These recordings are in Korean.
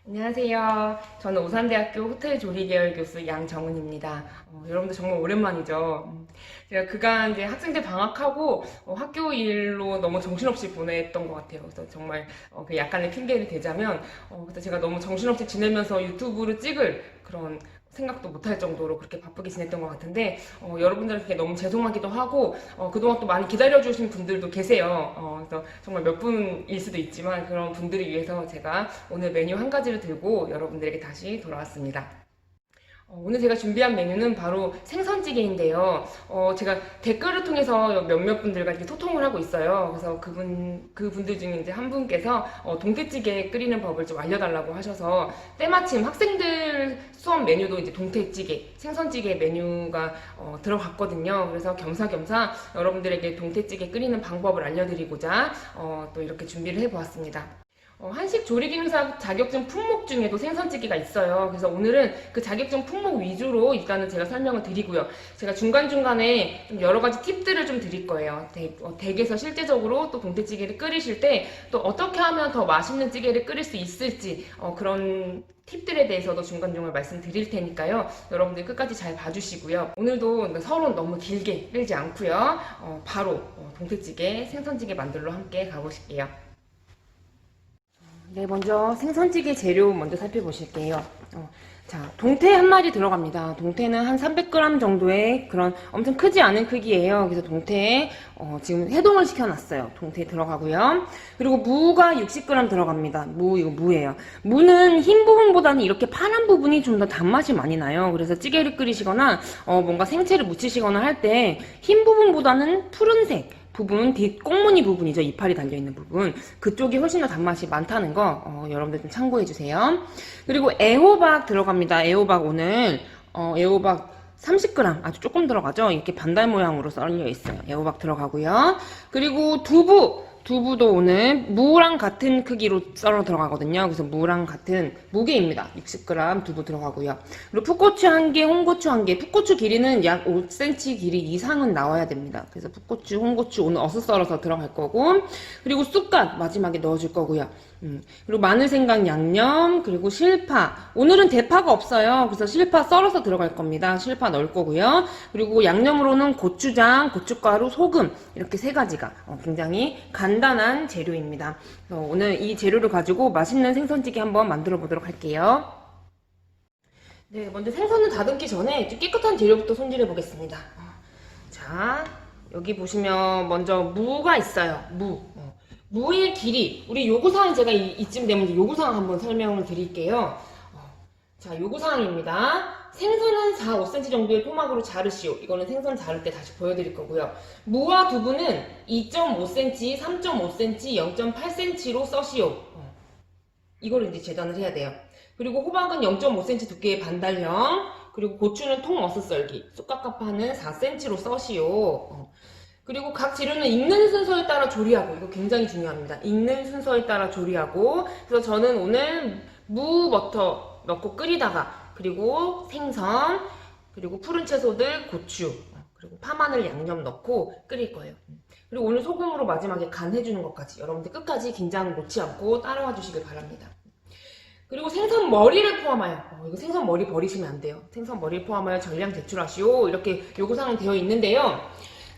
안녕하세요. 저는 오산대학교 호텔조리계열 교수 양정은입니다. 여러분들 정말 오랜만이죠. 제가 그간 이제 학생들 방학하고 학교 일로 너무 정신없이 보냈던 것 같아요. 그래서 정말 그 약간의 핑계를 대자면 그때 제가 너무 정신없이 지내면서 유튜브를 찍을 그런 생각도 못할 정도로 그렇게 바쁘게 지냈던 것 같은데 여러분들에게 너무 죄송하기도 하고 그동안 또 많이 기다려주신 분들도 계세요. 그래서 정말 몇 분일 수도 있지만 그런 분들을 위해서 제가 오늘 메뉴 한 가지를 들고 여러분들에게 다시 돌아왔습니다. 오늘 제가 준비한 메뉴는 바로 생선찌개인데요. 제가 댓글을 통해서 몇몇 분들과 이렇게 소통을 하고 있어요. 그래서 그분들 중에 이제 한 분께서 동태찌개 끓이는 법을 좀 알려달라고 하셔서 때마침 학생들 수업 메뉴도 이제 동태찌개, 생선찌개 메뉴가 들어갔거든요. 그래서 겸사겸사 여러분들에게 동태찌개 끓이는 방법을 알려드리고자 또 이렇게 준비를 해보았습니다. 한식 조리기능사 자격증 품목 중에도 생선찌개가 있어요. 그래서 오늘은 그 자격증 품목 위주로 일단은 제가 설명을 드리고요. 제가 중간중간에 좀 여러 가지 팁들을 좀 드릴 거예요. 댁에서 실제적으로 또 동태찌개를 끓이실 때 또 어떻게 하면 더 맛있는 찌개를 끓일 수 있을지 그런 팁들에 대해서도 중간중간 말씀드릴 테니까요. 여러분들 끝까지 잘 봐주시고요. 오늘도 서로 너무 길게 끌지 않고요. 바로 동태찌개, 생선찌개 만들러 함께 가보실게요. 네, 먼저 생선찌개 재료 먼저 살펴보실게요. 자, 동태 한 마리 들어갑니다. 동태는 한 300g 정도의 그런 엄청 크지 않은 크기예요. 그래서 동태에 지금 해동을 시켜놨어요. 동태 들어가고요. 그리고 무가 60g 들어갑니다. 이거 무예요. 무는 흰 부분보다는 이렇게 파란 부분이 좀 더 단맛이 많이 나요. 그래서 찌개를 끓이시거나 뭔가 생채를 무치시거나 할 때 흰 부분보다는 푸른색 부분, 뒷꽁무니 부분이죠. 이파리 달려있는 부분. 그쪽이 훨씬 더 단맛이 많다는 거, 여러분들 좀 참고해주세요. 그리고 애호박 들어갑니다. 애호박 오늘, 애호박 30g, 아주 조금 들어가죠. 이렇게 반달 모양으로 썰려 있어요. 애호박 들어가고요. 그리고 두부도 오늘 무랑 같은 크기로 썰어 들어가거든요. 그래서 무랑 같은 무게입니다. 60g 두부 들어가고요. 그리고 풋고추 1개, 홍고추 1개. 풋고추 길이는 약 5cm 길이 이상은 나와야 됩니다. 그래서 풋고추, 홍고추 오늘 어슷 썰어서 들어갈 거고, 그리고 쑥갓 마지막에 넣어줄 거고요. 그리고 마늘생강 양념, 그리고 실파. 오늘은 대파가 없어요. 그래서 실파 썰어서 들어갈 겁니다. 실파 넣을 거고요. 그리고 양념으로는 고추장, 고춧가루, 소금 이렇게 세 가지가 굉장히 간단한 재료입니다. 오늘 이 재료를 가지고 맛있는 생선찌개 한번 만들어 보도록 할게요. 네, 먼저 생선을 다듬기 전에 좀 깨끗한 재료부터 손질해 보겠습니다. 자, 여기 보시면 먼저 무가 있어요. 무의 길이, 우리 요구사항 제가 이쯤 되면 요구사항 한번 설명을 드릴게요. 자, 요구사항입니다. 생선은 4, 5cm 정도의 토막으로 자르시오. 이거는 생선 자를 때 다시 보여드릴 거고요. 무와 두부는 2.5cm, 3.5cm, 0.8cm로 써시오. 이거를 이제 재단을 해야 돼요. 그리고 호박은 0.5cm 두께의 반달형, 그리고 고추는 통어슷 썰기, 쑥갓가파는 4cm로 써시오. 그리고 각 재료는 익는 순서에 따라 조리하고, 이거 굉장히 중요합니다. 익는 순서에 따라 조리하고, 그래서 저는 오늘 무버터 넣고 끓이다가, 그리고 생선, 그리고 푸른 채소들, 고추, 그리고 파마늘 양념 넣고 끓일 거예요. 그리고 오늘 소금으로 마지막에 간해주는 것까지 여러분들 끝까지 긴장 놓지 않고 따라와 주시길 바랍니다. 그리고 생선 머리를 포함하여 이거 생선 머리 버리시면 안 돼요. 생선 머리를 포함하여 전량 제출하시오. 이렇게 요구사항 되어 있는데요.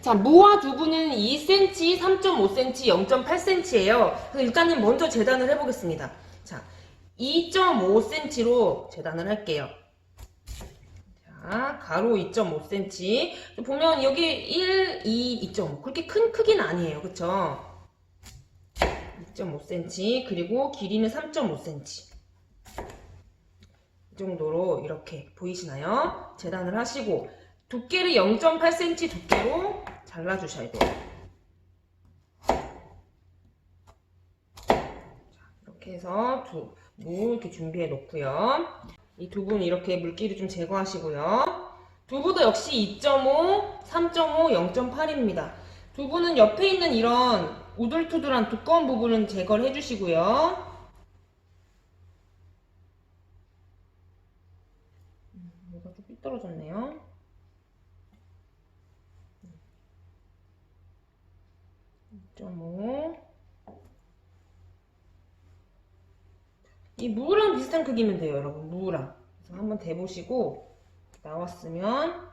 자, 무와 두부는 2cm, 3.5cm, 0.8cm예요. 그래서 일단은 먼저 재단을 해보겠습니다. 자, 2.5cm로 재단을 할게요. 자, 가로 2.5cm. 보면 여기 1, 2, 2.5. 그렇게 큰 크기는 아니에요. 그쵸? 2.5cm. 그리고 길이는 3.5cm. 이 정도로 이렇게 보이시나요? 재단을 하시고 두께를 0.8cm 두께로 잘라주셔야 돼요. 이렇게 해서 무 이렇게 준비해 놓고요. 이 두부는 이렇게 물기를 좀 제거하시고요. 두부도 역시 2.5, 3.5, 0.8입니다. 두부는 옆에 있는 이런 우둘투둘한 두꺼운 부분은 제거를 해주시고요. 뭐가 좀 삐뚤어졌네요. 2.5. 이 무랑 비슷한 크기면 돼요, 여러분. 무랑. 그래서 한번 대보시고 나왔으면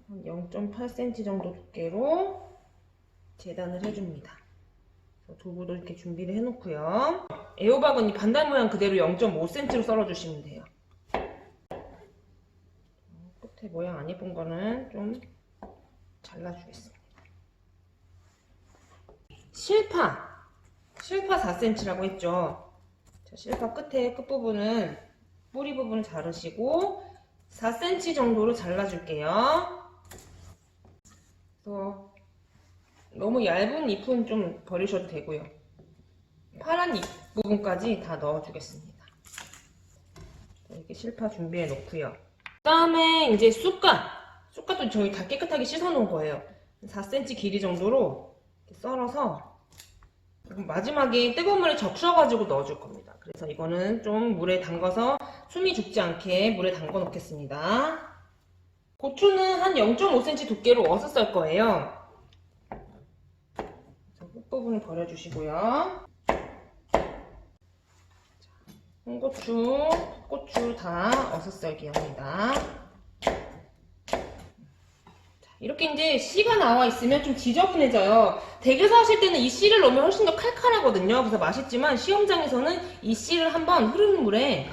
한 0.8cm 정도 두께로 재단을 해줍니다. 두부도 이렇게 준비를 해놓고요. 애호박은 이 반달 모양 그대로 0.5cm로 썰어주시면 돼요. 끝에 모양 안 예쁜 거는 좀 잘라주겠습니다. 실파 4cm라고 했죠. 자, 실파 끝부분은 뿌리 부분을 자르시고 4cm 정도로 잘라줄게요. 그래서 너무 얇은 잎은 좀 버리셔도 되고요. 파란 잎 부분까지 다 넣어주겠습니다. 이렇게 실파 준비해 놓고요. 그 다음에 이제 쑥갓도 저희 다 깨끗하게 씻어 놓은 거예요. 4cm 길이 정도로 이렇게 썰어서 마지막에 뜨거운 물에 적셔가지고 넣어줄 겁니다. 그래서 이거는 좀 물에 담가서 숨이 죽지 않게 물에 담궈 놓겠습니다. 고추는 한 0.5cm 두께로 어슷 썰 거예요. 끝부분을 버려주시고요. 홍고추, 고추 다 어슷 썰기 합니다. 이렇게 이제 씨가 나와 있으면 좀 지저분해져요. 댁에서 하실 때는 이 씨를 넣으면 훨씬 더 칼칼하거든요. 그래서 맛있지만 시험장에서는 이 씨를 한번 흐르는 물에,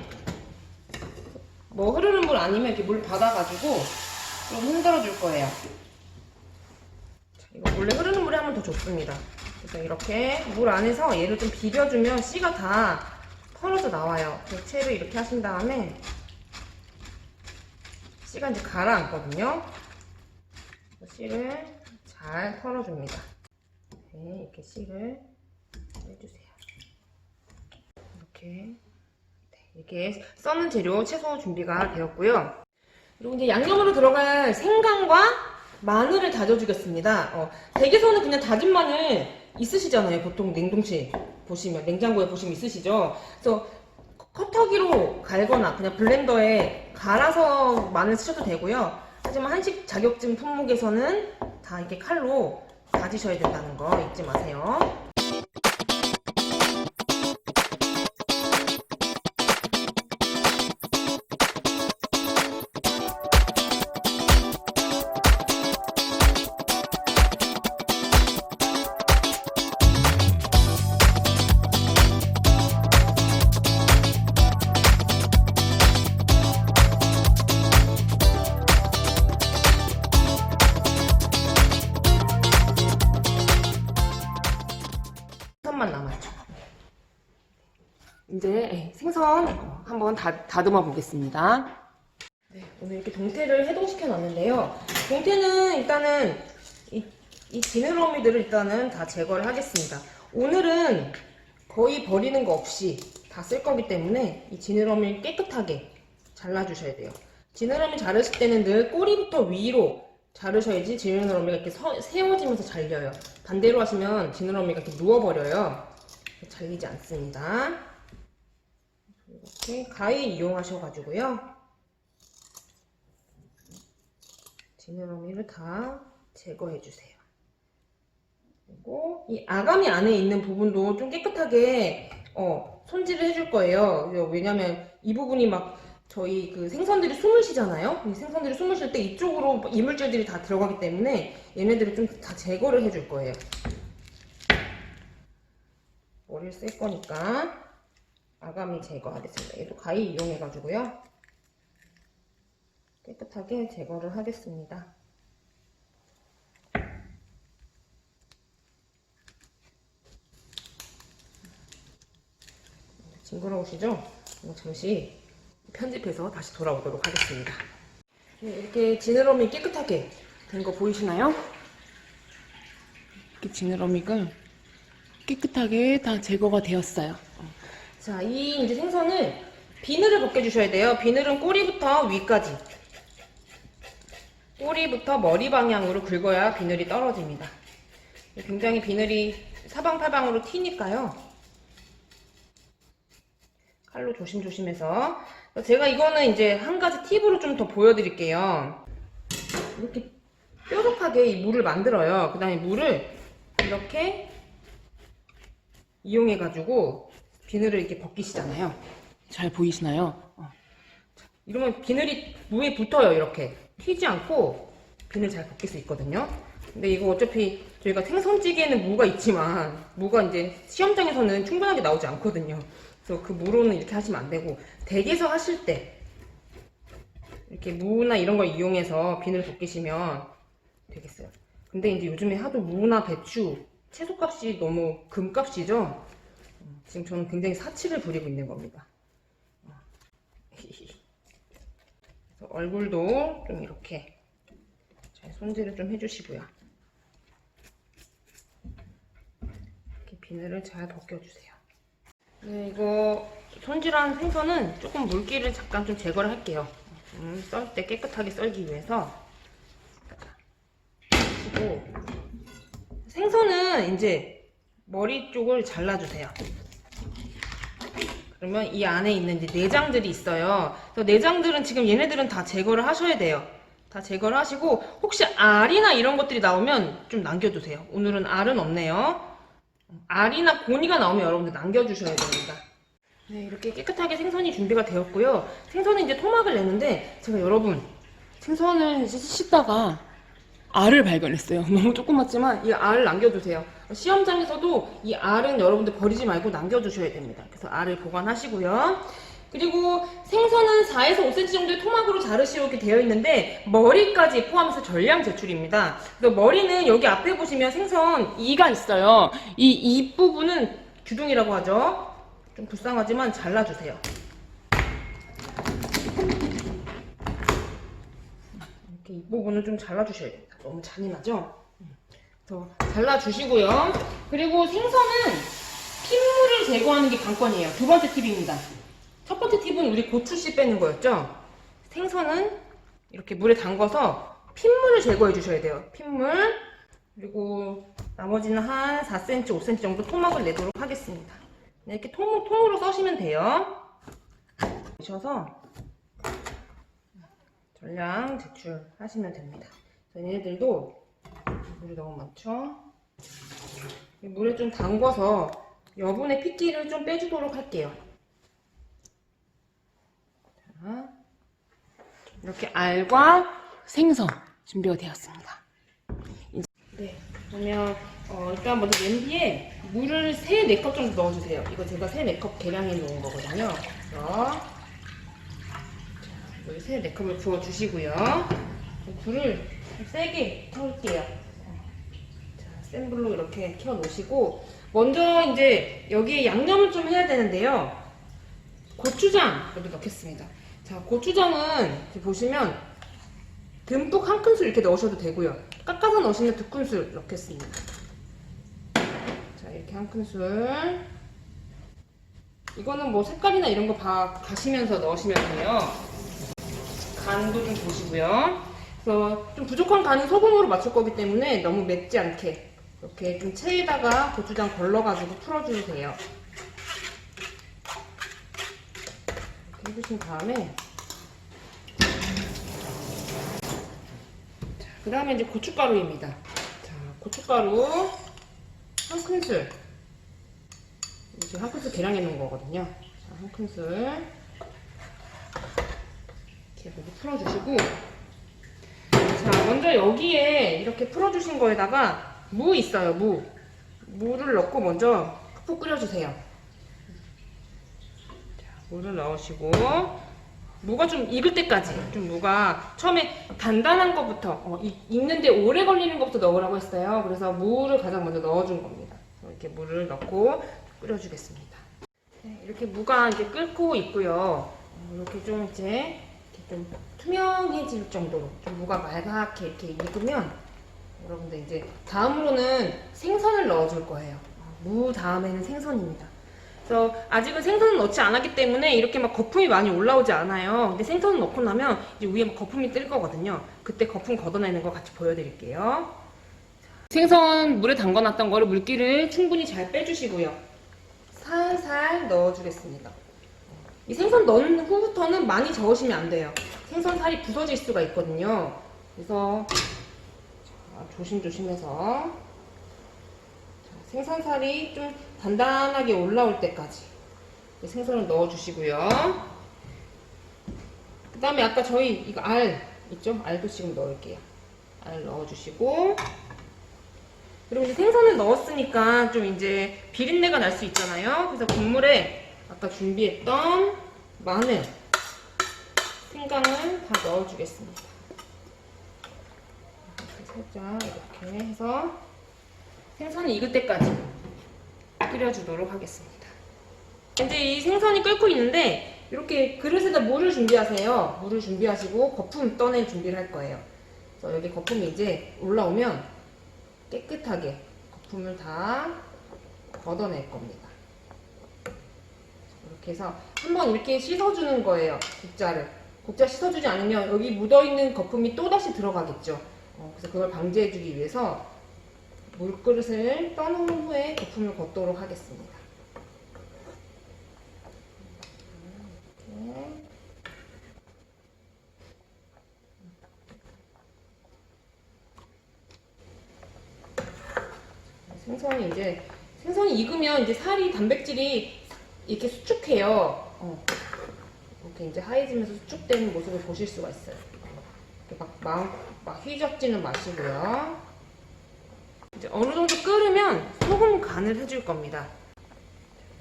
흐르는 물 아니면 이렇게 물 받아가지고 좀 흔들어 줄 거예요. 이거 원래 흐르는 물에 하면 더 좋습니다. 그래서 이렇게 물 안에서 얘를 좀 비벼주면 씨가 다 털어져 나와요. 채를 이렇게 하신 다음에 씨가 이제 가라앉거든요. 씨를 잘 털어줍니다. 네, 이렇게 씨를 해주세요. 이렇게 써는 재료 채소 준비가 되었고요. 그리고 이제 양념으로 들어갈 생강과 마늘을 다져주겠습니다. 댁에서는 그냥 다진 마늘 있으시잖아요. 보통 냉동실 보시면, 냉장고에 보시면 있으시죠. 그래서 커터기로 갈거나 그냥 블렌더에 갈아서 마늘 쓰셔도 되고요. 하지만 한식 자격증 품목에서는 다 이렇게 칼로 다지셔야 된다는 거 잊지 마세요. 생선만 남았죠. 이제 생선 한번 다듬어 보겠습니다. 네, 오늘 이렇게 동태를 해동시켜 놨는데요. 동태는 일단은 이 지느러미들을 일단은 다 제거를 하겠습니다. 오늘은 거의 버리는 거 없이 다 쓸 거기 때문에 이 지느러미를 깨끗하게 잘라주셔야 돼요. 지느러미 자르실 때는 늘 꼬리부터 위로 자르셔야지 지느러미가 이렇게 세워지면서 잘려요. 반대로 하시면 지느러미가 이렇게 누워버려요. 잘리지 않습니다. 이렇게 가위 이용하셔가지고요. 지느러미를 다 제거해주세요. 그리고 이 아가미 안에 있는 부분도 좀 깨끗하게 손질을 해줄 거예요. 왜냐면 이 부분이 막 저희 그 생선들이 숨을 쉬잖아요. 이 생선들이 숨을 쉴 때 이쪽으로 이물질들이 다 들어가기 때문에 얘네들을 좀 다 제거를 해줄 거예요. 머리를 쓸 거니까 아가미 제거하겠습니다. 얘도 가위 이용해가지고요. 깨끗하게 제거를 하겠습니다. 징그러우시죠? 잠시 편집해서 다시 돌아오도록 하겠습니다. 이렇게 지느러미 깨끗하게 된 거 보이시나요? 이렇게 지느러미가 깨끗하게 다 제거가 되었어요. 자, 이 이제 생선을 비늘을 벗겨주셔야 돼요. 비늘은 꼬리부터 위까지. 꼬리부터 머리 방향으로 긁어야 비늘이 떨어집니다. 굉장히 비늘이 사방팔방으로 튀니까요. 칼로 조심조심해서. 제가 이거는 이제 한 가지 팁으로 좀 더 보여드릴게요. 이렇게 뾰족하게 이 물을 만들어요. 그 다음에 물을 이렇게 이용해가지고 비늘을 이렇게 벗기시잖아요. 잘 보이시나요? 이러면 비늘이 무에 붙어요. 이렇게 튀지 않고 비늘 잘 벗길 수 있거든요. 근데 이거 어차피 저희가 생선찌개에는 무가 있지만 무가 이제 시험장에서는 충분하게 나오지 않거든요. 그래서 그 무로는 이렇게 하시면 안 되고 댁에서 하실 때 이렇게 무나 이런 걸 이용해서 비늘 벗기시면 되겠어요. 근데 이제 요즘에 하도 무나 배추 채소값이 너무 금값이죠. 지금 저는 굉장히 사치를 부리고 있는 겁니다. 그래서 얼굴도 좀 이렇게 잘 손질을 좀 해주시고요. 이렇게 비늘을 잘 벗겨주세요. 네, 이거 손질한 생선은 조금 물기를 잠깐 좀 제거를 할게요. 썰 때 깨끗하게 썰기 위해서. 그리고 생선은 이제 머리 쪽을 잘라주세요. 그러면 이 안에 있는 이제 내장들이 있어요. 그래서 내장들은 지금 얘네들은 다 제거를 하셔야 돼요. 다 제거를 하시고 혹시 알이나 이런 것들이 나오면 좀 남겨두세요. 오늘은 알은 없네요. 알이나 고니가 나오면 여러분들 남겨주셔야 됩니다. 네, 이렇게 깨끗하게 생선이 준비가 되었고요. 생선은 이제 토막을 내는데 제가 여러분 생선을 씻다가 알을 발견했어요. 너무 조그맣지만 이 알을 남겨두세요. 시험장에서도 이 알은 여러분들 버리지 말고 남겨주셔야 됩니다. 그래서 알을 보관하시고요. 그리고 생선은 4에서 5cm 정도의 토막으로 자르시고 이렇게 되어 있는데 머리까지 포함해서 전량 제출입니다. 그래서 머리는 여기 앞에 보시면 생선 이가 있어요. 이 부분은 규둥이라고 하죠. 좀 불쌍하지만 잘라주세요. 이렇게 이 부분은 좀 잘라주셔야 됩니다. 너무 잔인하죠? 더 잘라주시고요. 그리고 생선은 핏물을 제거하는 게 관건이에요. 두 번째 팁입니다. 첫 번째 팁은 우리 고추씨 빼는 거였죠? 생선은 이렇게 물에 담궈서 핏물을 제거해 주셔야 돼요. 핏물. 그리고 나머지는 한 4cm, 5cm 정도 토막을 내도록 하겠습니다. 이렇게 통으로 써시면 돼요. 넣으셔서 전량 제출하시면 됩니다. 얘네들도 물이 너무 많죠? 물에 좀 담궈서 여분의 핏기를 좀 빼주도록 할게요. 자, 이렇게 알과 생선 준비가 되었습니다. 네, 그러면 일단 먼저 냄비에 물을 3, 4컵 정도 넣어주세요. 이거 제가 3, 4컵 계량해 놓은 거거든요. 그래서 물 3, 4컵을 부어주시고요. 불을 세게 켜볼게요. 자, 센 불로 이렇게 켜 놓으시고 먼저 이제 여기에 양념을 좀 해야 되는데요. 고추장 여기 넣겠습니다. 자, 고추장은 보시면 듬뿍 한 큰술 이렇게 넣으셔도 되고요. 깎아서 넣으시면 2큰술 넣겠습니다. 자, 이렇게 한 큰술. 이거는 뭐 색깔이나 이런 거 가시면서 넣으시면 돼요. 간도 좀 보시고요. 그래서 좀 부족한 간은 소금으로 맞출 거기 때문에 너무 맵지 않게 이렇게 좀 체에다가 고추장 걸러가지고 풀어주세요. 이렇게 해주신 다음에 그 다음에 이제 고춧가루입니다. 자, 고춧가루 한 큰술. 지금 한 큰술 계량해 놓은 거거든요. 자, 한 큰술 이렇게 모두 풀어주시고, 자, 먼저 여기에 이렇게 풀어주신 거에다가 무 있어요. 무를 넣고 먼저 푹푹 끓여주세요. 자, 물을 넣으시고 무가 좀 익을 때까지, 좀 무가 처음에 단단한 것부터 익는데 오래 걸리는 것부터 넣으라고 했어요. 그래서 무를 가장 먼저 넣어준 겁니다. 이렇게 물을 넣고 끓여주겠습니다. 네, 이렇게 무가 이제 끓고 있고요. 이렇게 좀 이제 이렇게 좀 투명해질 정도로 좀 무가 맑게 이렇게 익으면 여러분들 이제 다음으로는 생선을 넣어줄 거예요. 무 다음에는 생선입니다. 그래서 아직은 생선은 넣지 않았기 때문에 이렇게 막 거품이 많이 올라오지 않아요. 근데 생선을 넣고 나면 이제 위에 막 거품이 뜰 거거든요. 그때 거품 걷어내는 거 같이 보여드릴게요. 생선 물에 담궈놨던 거를 물기를 충분히 잘 빼주시고요. 살살 넣어주겠습니다. 이 생선 넣은 후부터는 많이 저으시면 안 돼요. 생선 살이 부서질 수가 있거든요. 그래서 조심조심해서 생선살이 좀 단단하게 올라올 때까지 생선을 넣어주시고요. 그 다음에 아까 저희 이거 알 있죠? 알도 지금 넣을게요. 알 넣어주시고, 그리고 이제 생선을 넣었으니까 좀 이제 비린내가 날 수 있잖아요. 그래서 국물에 아까 준비했던 마늘, 생강을 다 넣어주겠습니다. 살짝 이렇게 해서 생선이 익을 때까지 끓여주도록 하겠습니다. 이제 이 생선이 끓고 있는데 이렇게 그릇에다 물을 준비하세요. 물을 준비하시고 거품 떠낼 준비를 할 거예요. 그래서 여기 거품이 이제 올라오면 깨끗하게 거품을 다 걷어낼 겁니다. 이렇게 해서 한번 이렇게 씻어주는 거예요. 국자를. 국자 씻어주지 않으면 여기 묻어있는 거품이 또다시 들어가겠죠. 그래서 그걸 방지해주기 위해서 물그릇을 떠놓은 후에 거품을 걷도록 하겠습니다. 이렇게. 생선이 익으면 이제 살이 단백질이 이렇게 수축해요. 이렇게 이제 하얘지면서 수축되는 모습을 보실 수가 있어요. 이렇게 막 휘젓지는 마시고요. 이제 어느 정도 끓으면 소금 간을 해줄 겁니다.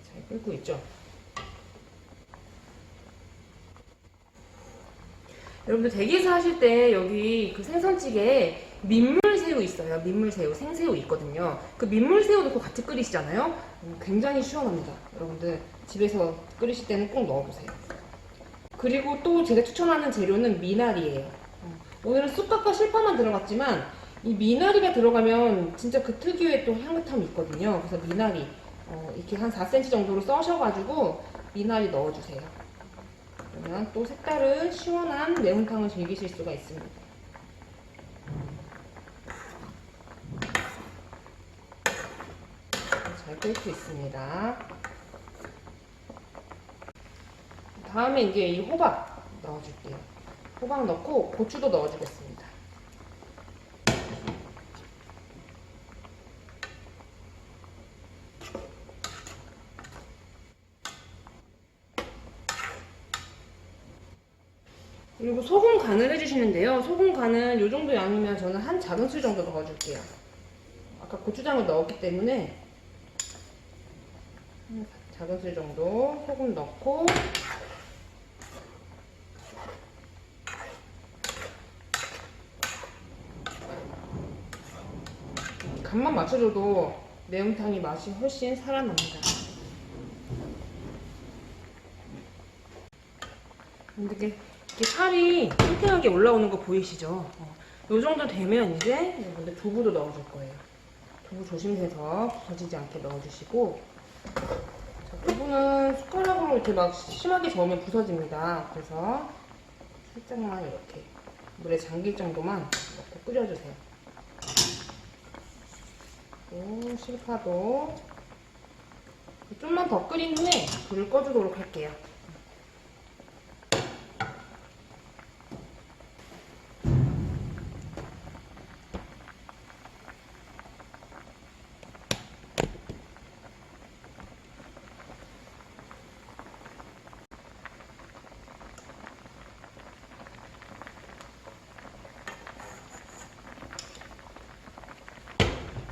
잘 끓고 있죠? 여러분들 댁에서 하실 때 여기 그 생선찌개에 민물새우 있어요. 민물새우, 생새우 있거든요. 그 민물새우 넣고 같이 끓이시잖아요. 굉장히 시원합니다. 여러분들 집에서 끓이실 때는 꼭 넣어보세요. 그리고 또 제가 추천하는 재료는 미나리예요. 오늘은 쑥갓과 실파만 들어갔지만 이 미나리가 들어가면 진짜 그 특유의 또 향긋함이 있거든요. 그래서 미나리 이렇게 한 4cm 정도로 써셔가지고 미나리 넣어주세요. 그러면 또 색다른 시원한 매운탕을 즐기실 수가 있습니다. 잘 끓고 있습니다. 다음에 이제 이 호박 넣어줄게요. 호박 넣고 고추도 넣어주겠습니다. 그리고 소금 간을 해주시는데요. 소금 간은 이 정도 양이면 저는 한 작은술 정도 넣어줄게요. 아까 고추장을 넣었기 때문에 작은술 정도 소금 넣고, 간만 맞춰줘도 매운탕이 맛이 훨씬 살아납니다. 이렇게 살이 탱탱하게 올라오는 거 보이시죠? 이 정도 되면 이제 여러분들 두부도 넣어줄 거예요. 두부 조심해서 부서지지 않게 넣어주시고, 두부는 숟가락으로 이렇게 막 심하게 저으면 부서집니다. 그래서 살짝만 이렇게 물에 잠길 정도만 넣고 끓여주세요. 또 실파도 좀만 더 끓인 후에 불을 꺼주도록 할게요.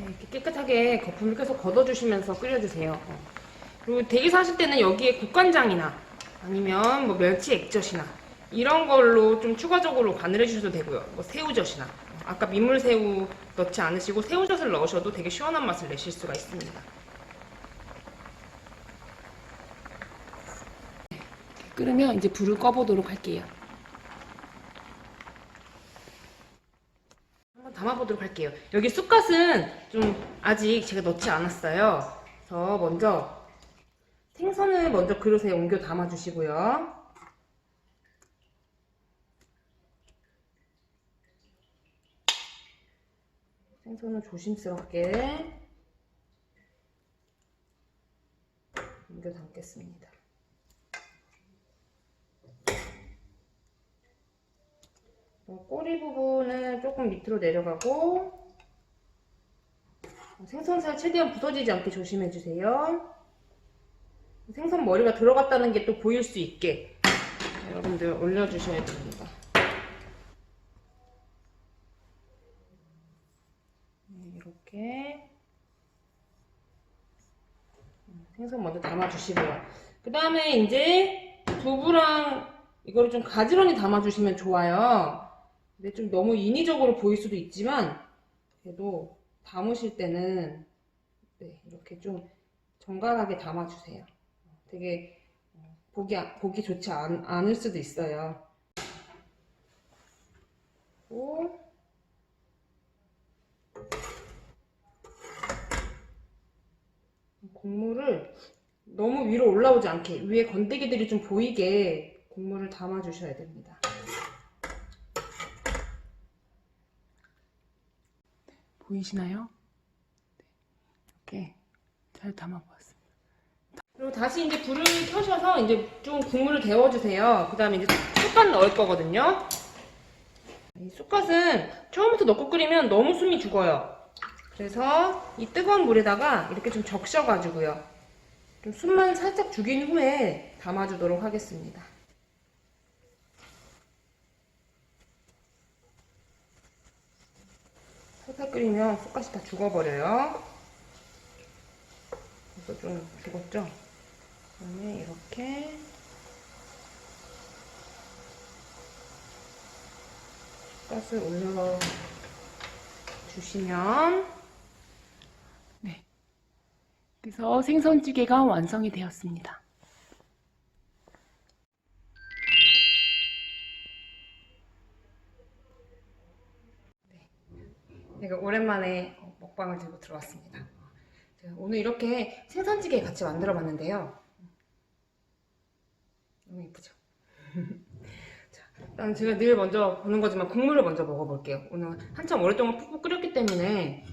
이렇게 깨끗하게 거품을 계속 걷어주시면서 끓여주세요. 그리고 댁에서 하실 때는 여기에 국간장이나 아니면 뭐 멸치 액젓이나 이런 걸로 좀 추가적으로 간을 해주셔도 되고요. 뭐 새우젓이나 아까 민물새우 넣지 않으시고 새우젓을 넣으셔도 되게 시원한 맛을 내실 수가 있습니다. 끓으면 이제 불을 꺼보도록 할게요. 한번 담아보도록 할게요. 여기 쑥갓은 좀 아직 제가 넣지 않았어요. 그래서 먼저 생선을 먼저 그릇에 옮겨 담아주시고요. 생선을 조심스럽게 옮겨 담겠습니다. 꼬리 부분은 조금 밑으로 내려가고, 생선살 최대한 부서지지 않게 조심해주세요. 생선 머리가 들어갔다는 게 또 보일 수 있게 여러분들 올려주셔야 됩니다. 이렇게 생선 먼저 담아주시고요. 그 다음에 이제 두부랑 이거를 좀 가지런히 담아주시면 좋아요. 근데 좀 너무 인위적으로 보일 수도 있지만 그래도 담으실 때는 네, 이렇게 좀 정갈하게 담아주세요. 되게 보기 좋지 않을 수도 있어요. 오. 국물을 너무 위로 올라오지 않게 위에 건더기들이 좀 보이게 국물을 담아 주셔야 됩니다. 보이시나요? 이렇게 잘 담아 보았습니다. 그리고 다시 이제 불을 켜셔서 이제 좀 국물을 데워주세요. 그 다음에 이제 쑥갓 넣을 거거든요. 이 쑥갓은 처음부터 넣고 끓이면 너무 숨이 죽어요. 그래서 이 뜨거운 물에다가 이렇게 좀 적셔가지고요. 좀 숨만 살짝 죽인 후에 담아주도록 하겠습니다. 살살 끓이면 쑥갓이 다 죽어버려요. 그래서 좀 죽었죠? 그다음에 이렇게 쑥갓을 올려 주시면 네, 그래서 생선찌개가 완성이 되었습니다. 제가 오랜만에 먹방을 들고 들어왔습니다. 제가 오늘 이렇게 생선찌개 같이 만들어 봤는데요. 너무 예쁘죠? 자, 일단 제가 늘 먼저 보는 거지만 국물을 먼저 먹어볼게요. 오늘 한참 오랫동안 푹푹 끓였기 때문에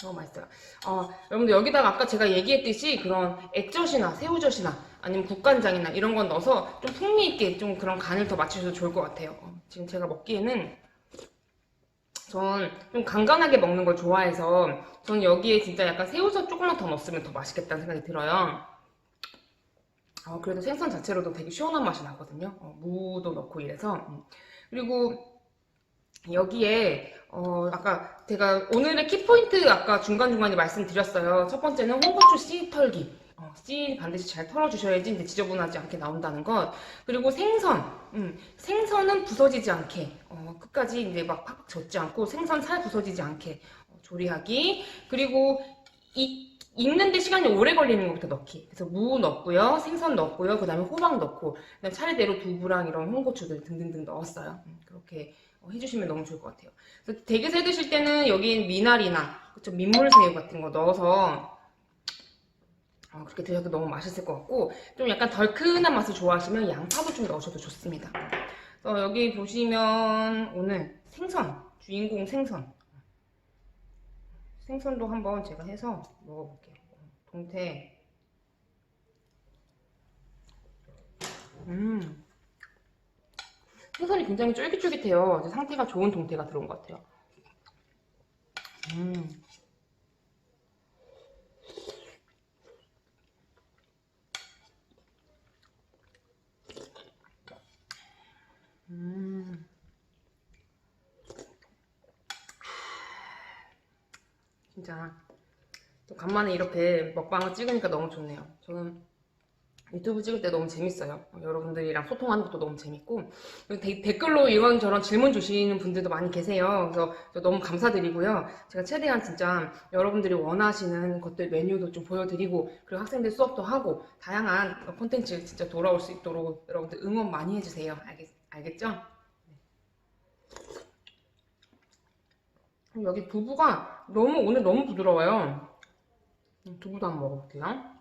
너무 맛있어요. 여러분들 여기다가 아까 제가 얘기했듯이 그런 액젓이나 새우젓이나 아니면 국간장이나 이런 건 넣어서 좀 풍미 있게 좀 그런 간을 더 맞추셔도 좋을 것 같아요. 지금 제가 먹기에는 전 좀 간간하게 먹는 걸 좋아해서 전 여기에 진짜 약간 새우젓 조금만 더 넣었으면 더 맛있겠다는 생각이 들어요. 그래도 생선 자체로도 되게 시원한 맛이 나거든요. 무도 넣고 이래서. 그리고 여기에 아까 제가 오늘의 키포인트 아까 중간중간에 말씀드렸어요. 첫 번째는 홍고추 씨 털기. 씨 반드시 잘 털어주셔야지 이제 지저분하지 않게 나온다는 것. 그리고 생선은 부서지지 않게 끝까지 이제 막 팍팍 젖지 않고 생선 살 부서지지 않게 조리하기. 그리고 익는데 시간이 오래 걸리는 것부터 넣기. 그래서 무 넣고요, 생선 넣고요, 그 다음에 호박 넣고, 그다음 차례대로 두부랑 이런 홍고추들 등등등 넣었어요. 그렇게 해주시면 너무 좋을 것 같아요. 그래서 댁에서 해 드실 때는 여기 미나리나 그쵸, 민물새우 같은 거 넣어서 그렇게 드셔도 너무 맛있을 것 같고, 좀 약간 덜큰한 맛을 좋아하시면 양파도 좀 넣으셔도 좋습니다. 그래서 여기 보시면 오늘 생선, 주인공 생선도 한번 제가 해서 먹어볼게요. 동태. 생선이 굉장히 쫄깃쫄깃해요. 이제 상태가 좋은 동태가 들어온 것 같아요. 진짜 또 간만에 이렇게 먹방을 찍으니까 너무 좋네요. 저는 유튜브 찍을 때 너무 재밌어요. 여러분들이랑 소통하는 것도 너무 재밌고, 댓글로 이런저런 질문 주시는 분들도 많이 계세요. 그래서 너무 감사드리고요. 제가 최대한 진짜 여러분들이 원하시는 것들 메뉴도 좀 보여드리고, 그리고 학생들 수업도 하고 다양한 콘텐츠 진짜 돌아올 수 있도록 여러분들 응원 많이 해주세요. 알겠죠? 여기 두부가 오늘 너무 부드러워요. 두부도 한번 먹어볼게요.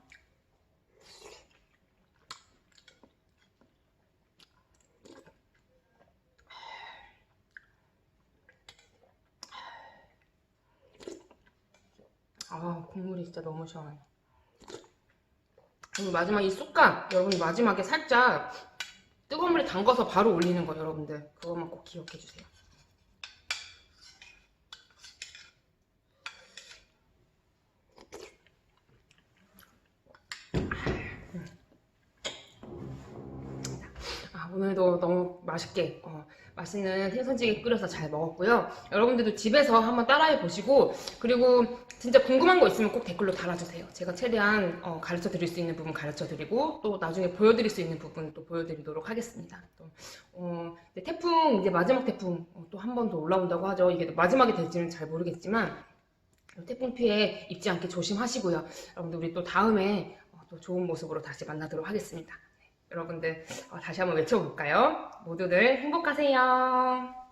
국물이 진짜 너무 시원해요. 그리고 마지막 이 쑥갓, 여러분 마지막에 살짝 뜨거운 물에 담가서 바로 올리는 거 여러분들 그것만 꼭 기억해 주세요. 오늘도 너무 맛있게 맛있는 생선찌개 끓여서 잘 먹었고요. 여러분들도 집에서 한번 따라해 보시고, 그리고 진짜 궁금한 거 있으면 꼭 댓글로 달아주세요. 제가 최대한 가르쳐 드릴 수 있는 부분 가르쳐 드리고, 또 나중에 보여드릴 수 있는 부분 또 보여드리도록 하겠습니다. 또 이제 태풍, 이제 마지막 태풍 또 한 번 더 올라온다고 하죠. 이게 마지막이 될지는 잘 모르겠지만 태풍 피해 입지 않게 조심하시고요. 여러분들 우리 또 다음에 또 좋은 모습으로 다시 만나도록 하겠습니다. 여러분들 다시 한번 외쳐볼까요? 모두들 행복하세요.